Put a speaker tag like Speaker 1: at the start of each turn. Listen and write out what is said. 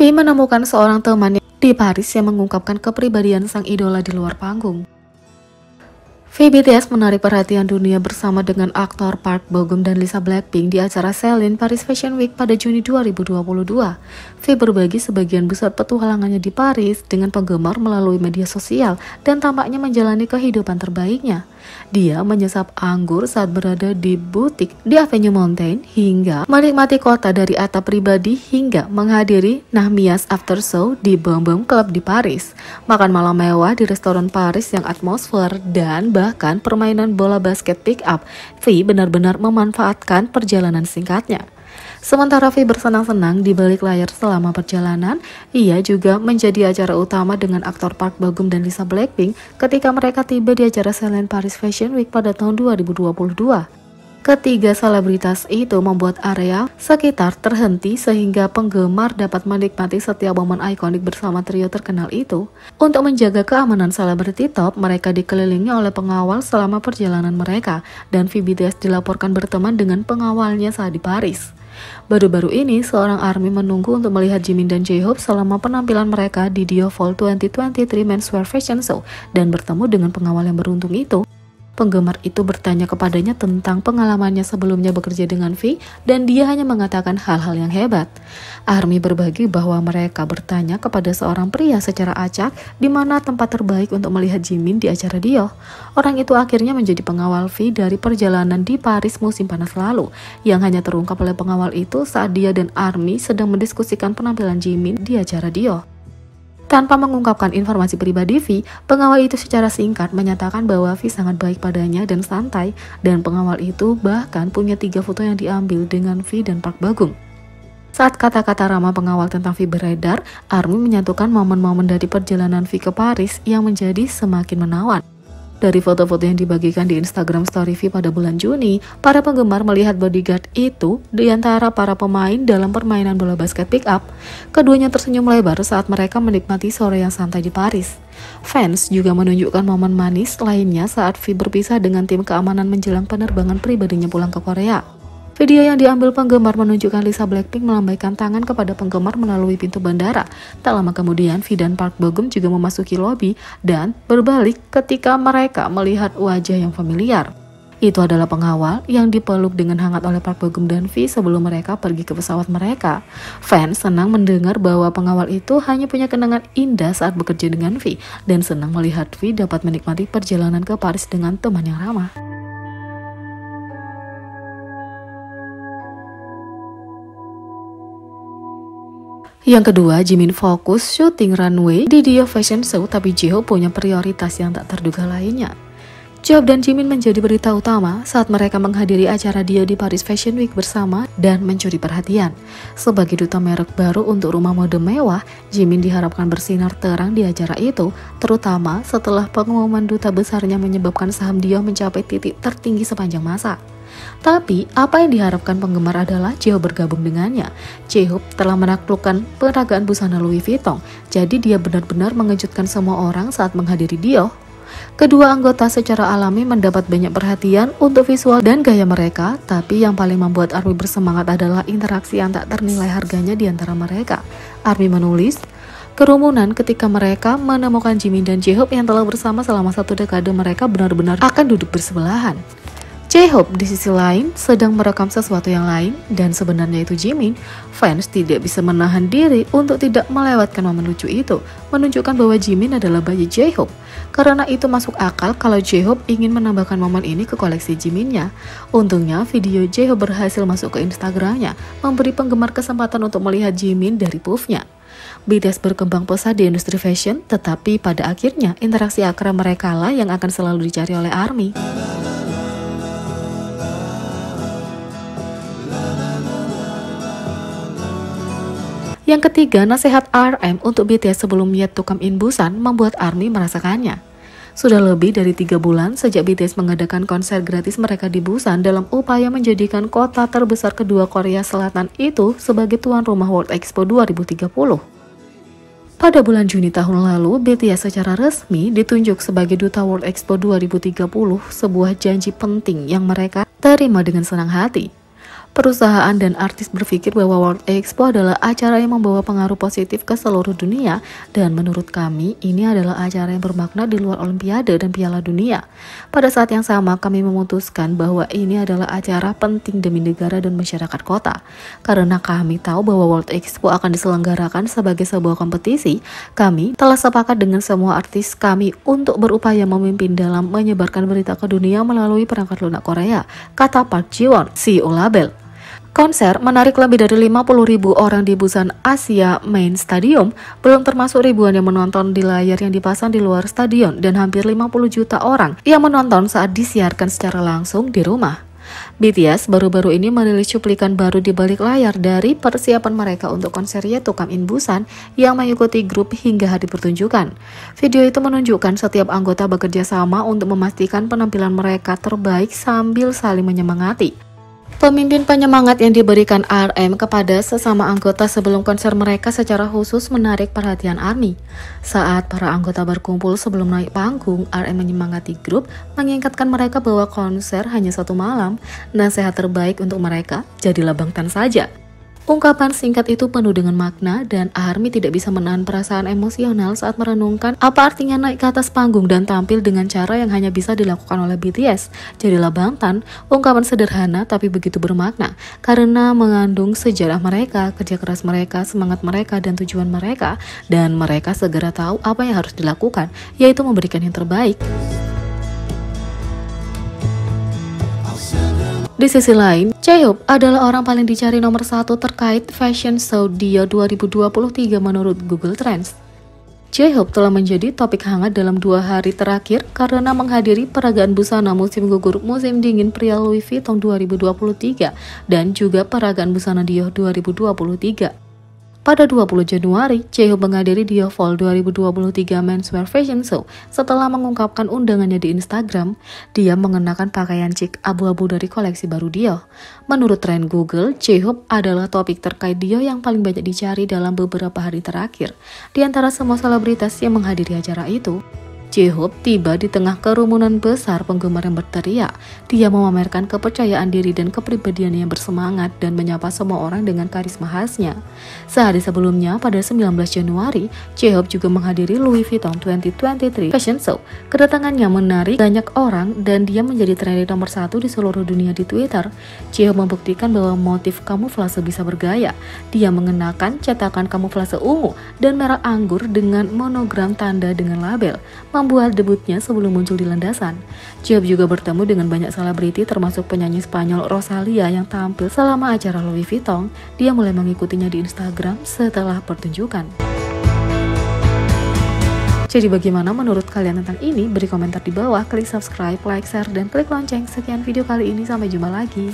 Speaker 1: V menemukan seorang teman di Paris yang mengungkapkan kepribadian sang idola di luar panggung. V BTS menarik perhatian dunia bersama dengan aktor Park Bo Gum dan Lisa Blackpink di acara Celine Paris Fashion Week pada Juni 2022. V berbagi sebagian besar petualangannya di Paris dengan penggemar melalui media sosial dan tampaknya menjalani kehidupan terbaiknya. Dia menyesap anggur saat berada di butik di Avenue Montaigne hingga menikmati kota dari atap pribadi hingga menghadiri Nahmias After Show di Boom Boom Club di Paris, makan malam mewah di restoran Paris yang atmosfer, dan bahkan permainan bola basket pick up. V benar-benar memanfaatkan perjalanan singkatnya. Sementara V bersenang-senang di balik layar selama perjalanan, ia juga menjadi acara utama dengan aktor Park Bo Gum dan Lisa Blackpink ketika mereka tiba di acara Celine Paris Fashion Week pada tahun 2022. Ketiga selebritas itu membuat area sekitar terhenti sehingga penggemar dapat menikmati setiap momen ikonik bersama trio terkenal itu. Untuk menjaga keamanan selebriti top, mereka dikelilingi oleh pengawal selama perjalanan mereka, dan V BTS dilaporkan berteman dengan pengawalnya saat di Paris. Baru-baru ini, seorang ARMY menunggu untuk melihat Jimin dan J-Hope selama penampilan mereka di Dio Fall 2023 Menswear Fashion Show dan bertemu dengan pengawal yang beruntung itu. Penggemar itu bertanya kepadanya tentang pengalamannya sebelumnya bekerja dengan V, dan dia hanya mengatakan hal-hal yang hebat. ARMY berbagi bahwa mereka bertanya kepada seorang pria secara acak di mana tempat terbaik untuk melihat Jimin di acara Dio. Orang itu akhirnya menjadi pengawal V dari perjalanan di Paris musim panas lalu, yang hanya terungkap oleh pengawal itu saat dia dan ARMY sedang mendiskusikan penampilan Jimin di acara Dio. Tanpa mengungkapkan informasi pribadi V, pengawal itu secara singkat menyatakan bahwa V sangat baik padanya dan santai, dan pengawal itu bahkan punya 3 foto yang diambil dengan V dan Park Bo Gum. Saat kata-kata ramah pengawal tentang V beredar, ARMY menyatukan momen-momen dari perjalanan V ke Paris yang menjadi semakin menawan. Dari foto-foto yang dibagikan di Instagram Story V pada bulan Juni, para penggemar melihat bodyguard itu di antara para pemain dalam permainan bola basket pick up. Keduanya tersenyum lebar saat mereka menikmati sore yang santai di Paris. Fans juga menunjukkan momen manis lainnya saat V berpisah dengan tim keamanan menjelang penerbangan pribadinya pulang ke Korea. Video yang diambil penggemar menunjukkan Lisa Blackpink melambaikan tangan kepada penggemar melalui pintu bandara. Tak lama kemudian, V dan Park Bo Gum juga memasuki lobi dan berbalik ketika mereka melihat wajah yang familiar. Itu adalah pengawal yang dipeluk dengan hangat oleh Park Bo Gum dan V sebelum mereka pergi ke pesawat mereka. Fans senang mendengar bahwa pengawal itu hanya punya kenangan indah saat bekerja dengan V, dan senang melihat V dapat menikmati perjalanan ke Paris dengan teman yang ramah. Yang kedua, Jimin fokus syuting runway di Dio Fashion Show, tapi J-Hope punya prioritas yang tak terduga lainnya. J-Hope dan Jimin menjadi berita utama saat mereka menghadiri acara Dio di Paris Fashion Week bersama dan mencuri perhatian. Sebagai duta merek baru untuk rumah mode mewah, Jimin diharapkan bersinar terang di acara itu, terutama setelah pengumuman duta besarnya menyebabkan saham Dio mencapai titik tertinggi sepanjang masa. Tapi, apa yang diharapkan penggemar adalah J-Hope bergabung dengannya. J-Hope telah menaklukkan peragaan busana Louis Vuitton, jadi dia benar-benar mengejutkan semua orang saat menghadiri Dio. Kedua anggota secara alami mendapat banyak perhatian untuk visual dan gaya mereka, tapi yang paling membuat ARMY bersemangat adalah interaksi yang tak ternilai harganya di antara mereka. ARMY menulis, kerumunan ketika mereka menemukan Jimin dan J-Hope yang telah bersama selama 1 dekade, mereka benar-benar akan duduk bersebelahan. J-Hope di sisi lain sedang merekam sesuatu yang lain, dan sebenarnya itu Jimin. Fans tidak bisa menahan diri untuk tidak melewatkan momen lucu itu, menunjukkan bahwa Jimin adalah bayi J-Hope. Karena itu masuk akal kalau J-Hope ingin menambahkan momen ini ke koleksi Jiminnya. Untungnya video J-Hope berhasil masuk ke Instagramnya, memberi penggemar kesempatan untuk melihat Jimin dari puffnya. BTS berkembang pesat di industri fashion, tetapi pada akhirnya interaksi akrab mereka lah yang akan selalu dicari oleh ARMY. Yang ketiga, nasihat RM untuk BTS sebelum Yet to Come in Busan membuat ARMY merasakannya. Sudah lebih dari 3 bulan sejak BTS mengadakan konser gratis mereka di Busan dalam upaya menjadikan kota terbesar kedua Korea Selatan itu sebagai tuan rumah World Expo 2030. Pada bulan Juni tahun lalu, BTS secara resmi ditunjuk sebagai duta World Expo 2030, sebuah janji penting yang mereka terima dengan senang hati. Perusahaan dan artis berpikir bahwa World Expo adalah acara yang membawa pengaruh positif ke seluruh dunia, dan menurut kami ini adalah acara yang bermakna di luar Olimpiade dan Piala Dunia. Pada saat yang sama kami memutuskan bahwa ini adalah acara penting demi negara dan masyarakat kota. Karena kami tahu bahwa World Expo akan diselenggarakan sebagai sebuah kompetisi, kami telah sepakat dengan semua artis kami untuk berupaya memimpin dalam menyebarkan berita ke dunia melalui perangkat lunak Korea, kata Park Ji-won, CEO label. Konser menarik lebih dari 50.000 orang di Busan Asia Main Stadium, belum termasuk ribuan yang menonton di layar yang dipasang di luar stadion dan hampir 50 juta orang yang menonton saat disiarkan secara langsung di rumah. BTS baru-baru ini merilis cuplikan baru di balik layar dari persiapan mereka untuk konser Yet to Come in Busan yang mengikuti grup hingga hari pertunjukan. Video itu menunjukkan setiap anggota bekerja sama untuk memastikan penampilan mereka terbaik sambil saling menyemangati. Pemimpin penyemangat yang diberikan RM kepada sesama anggota sebelum konser mereka secara khusus menarik perhatian ARMY. Saat para anggota berkumpul sebelum naik panggung, RM menyemangati grup, mengingatkan mereka bahwa konser hanya satu malam. Nasihat terbaik untuk mereka, jadilah bangtan saja. Ungkapan singkat itu penuh dengan makna, dan ARMY tidak bisa menahan perasaan emosional saat merenungkan apa artinya naik ke atas panggung dan tampil dengan cara yang hanya bisa dilakukan oleh BTS. Jadilah bangtan, ungkapan sederhana tapi begitu bermakna karena mengandung sejarah mereka, kerja keras mereka, semangat mereka, dan tujuan mereka, dan mereka segera tahu apa yang harus dilakukan, yaitu memberikan yang terbaik. Di sisi lain, J-Hope adalah orang paling dicari nomor 1 terkait fashion show Dior 2023 menurut Google Trends. J-Hope telah menjadi topik hangat dalam 2 hari terakhir karena menghadiri peragaan busana musim gugur musim dingin pria Louis Vuitton 2023 dan juga peragaan busana Dior 2023. Pada 20 Januari, J-Hope menghadiri Dior Fall 2023 Menswear Fashion Show. Setelah mengungkapkan undangannya di Instagram, dia mengenakan pakaian chic abu-abu dari koleksi baru Dior. Menurut tren Google, J-Hope adalah topik terkait Dior yang paling banyak dicari dalam beberapa hari terakhir. Di antara semua selebritas yang menghadiri acara itu, J-Hope tiba di tengah kerumunan besar penggemar yang berteriak. Dia memamerkan kepercayaan diri dan kepribadian yang bersemangat dan menyapa semua orang dengan karisma khasnya. Sehari sebelumnya, pada 19 Januari, J-Hope juga menghadiri Louis Vuitton 2023 Fashion Show. Kedatangannya menarik banyak orang dan dia menjadi trending nomor 1 di seluruh dunia di Twitter. J-Hope membuktikan bahwa motif kamuflase bisa bergaya. Dia mengenakan cetakan kamuflase ungu dan merah anggur dengan monogram tanda dengan label, membuat debutnya sebelum muncul di landasan. J-Hope juga bertemu dengan banyak selebriti termasuk penyanyi Spanyol Rosalia yang tampil selama acara Louis Vuitton. Dia mulai mengikutinya di Instagram setelah pertunjukan. Jadi bagaimana menurut kalian tentang ini? Beri komentar di bawah, klik subscribe, like, share, dan klik lonceng. Sekian video kali ini, sampai jumpa lagi.